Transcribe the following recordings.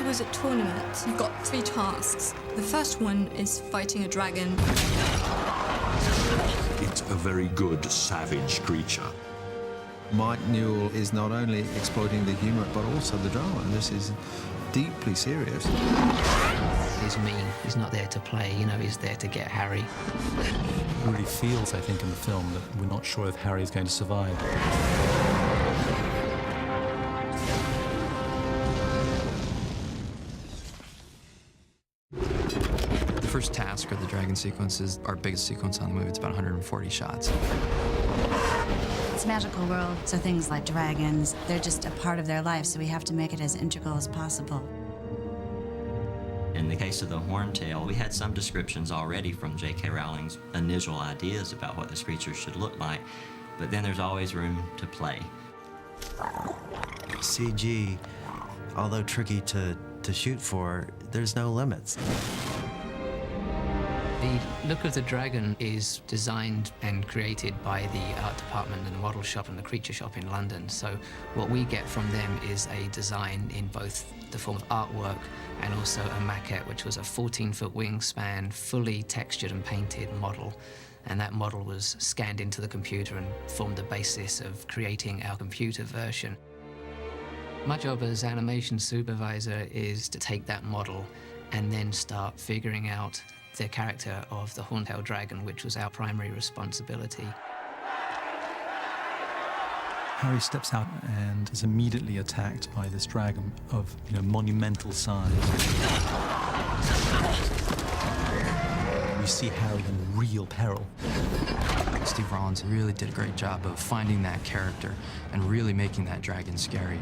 was a tournament. You've got 3 tasks. The first one is fighting a dragon. It's a very good, savage creature. Mike Newell is not only exploiting the humour, but also the drama, and this is deeply serious. He's mean. He's not there to play, you know, he's there to get Harry. It really feels, I think, in the film that we're not sure if Harry is going to survive. The first task, or the dragon sequence, is our biggest sequence on the movie. It's about 140 shots. It's a magical world, so things like dragons, they're just a part of their life, so we have to make it as integral as possible. In the case of the Horntail, we had some descriptions already from J.K. Rowling's initial ideas about what this creature should look like, but then there's always room to play. CG, although tricky to shoot for, there's no limits. The look of the dragon is designed and created by the art department and the model shop and the creature shop in London. So what we get from them is a design in both the form of artwork and also a maquette, which was a 14-foot wingspan, fully textured and painted model. And that model was scanned into the computer and formed the basis of creating our computer version. My job as animation supervisor is to take that model and then start figuring out the character of the Horntail dragon, which was our primary responsibility. Harry steps out and is immediately attacked by this dragon of, monumental size. We see Harry in real peril. Steve Rollins really did a great job of finding that character and really making that dragon scary.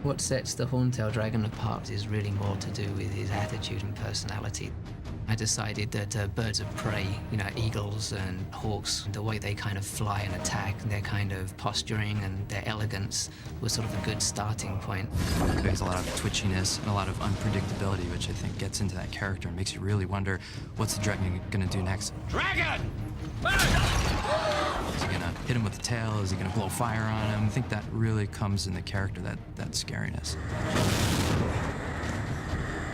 What sets the Horntail dragon apart is really more to do with his attitude and personality. I decided that birds of prey, eagles and hawks, the way they kind of fly and attack, their kind of posturing and their elegance was sort of a good starting point. There's a lot of twitchiness and a lot of unpredictability, which I think gets into that character and makes you really wonder, what's the dragon gonna do next? Dragon! Is he gonna hit him with the tail? Is he gonna blow fire on him? I think that really comes in the character, that scariness.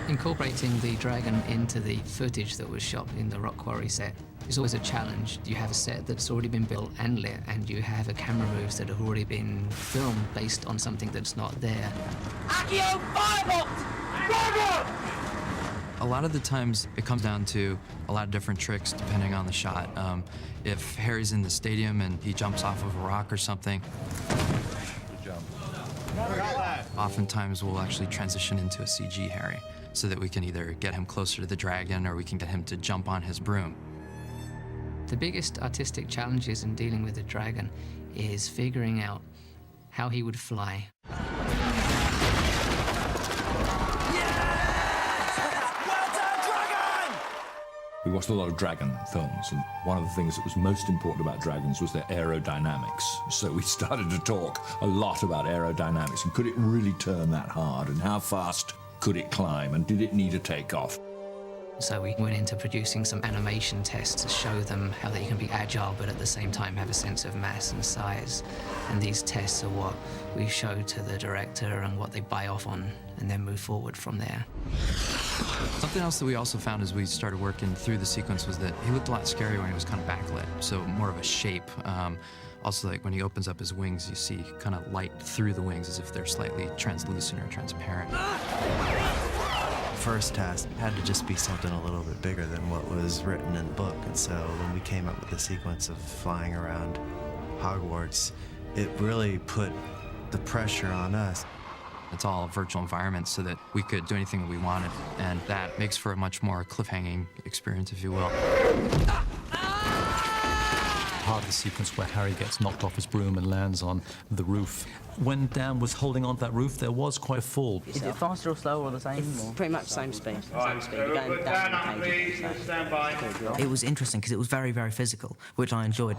Incorporating the dragon into the footage that was shot in the rock quarry set is always a challenge. You have a set that's already been built and lit, and you have a camera moves that have already been filmed based on something that's not there. Accio Firebolt! Dragon! A lot of the times, it comes down to a lot of different tricks depending on the shot. If Harry's in the stadium and he jumps off of a rock or something, oftentimes we'll actually transition into a CG Harry so that we can either get him closer to the dragon or we can get him to jump on his broom. The biggest artistic challenges in dealing with the dragon is figuring out how he would fly. We watched a lot of dragon films, and one of the things that was most important about dragons was their aerodynamics. So we started to talk a lot about aerodynamics, and could it really turn that hard, and how fast could it climb, and did it need a takeoff? So we went into producing some animation tests to show them how they can be agile, but at the same time have a sense of mass and size. And these tests are what we show to the director and what they buy off on, and then move forward from there. Something else that we also found as we started working through the sequence was that he looked a lot scarier when he was kind of backlit, so more of a shape. Also, like when he opens up his wings, you see kind of light through the wings as if they're slightly translucent or transparent. First task had to just be something a little bit bigger than what was written in the book, and so when we came up with the sequence of flying around Hogwarts, it really put the pressure on us. It's all a virtual environment so that we could do anything that we wanted, and that makes for a much more cliffhanging experience, if you will. Part of the sequence where Harry gets knocked off his broom and lands on the roof. When Dan was holding onto that roof, there was quite a fall. Is it faster or slower or the same? It's pretty much the same speed. Same speed. You're going down the page. Stand by. It was interesting because it was very, very physical, which I enjoyed.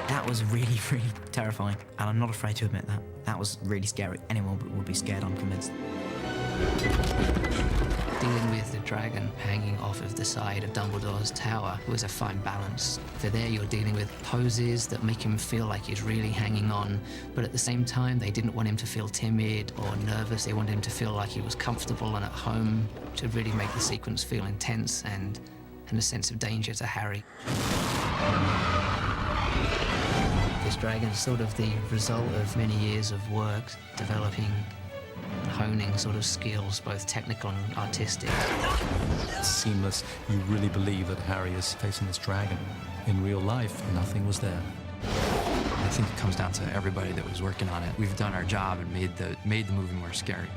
That was really, really terrifying, and I'm not afraid to admit that. That was really scary. Anyone would be scared, I'm convinced. Dealing with the dragon hanging off of the side of Dumbledore's tower was a fine balance. For there you're dealing with poses that make him feel like he's really hanging on, but at the same time they didn't want him to feel timid or nervous. They wanted him to feel like he was comfortable and at home, to really make the sequence feel intense and a sense of danger to Harry. This dragon is sort of the result of many years of work developing, honing sort of skills, both technical and artistic. Seamless. You really believe that Harry is facing this dragon. In real life, nothing was there. I think it comes down to everybody that was working on it. We've done our job and made the movie more scary.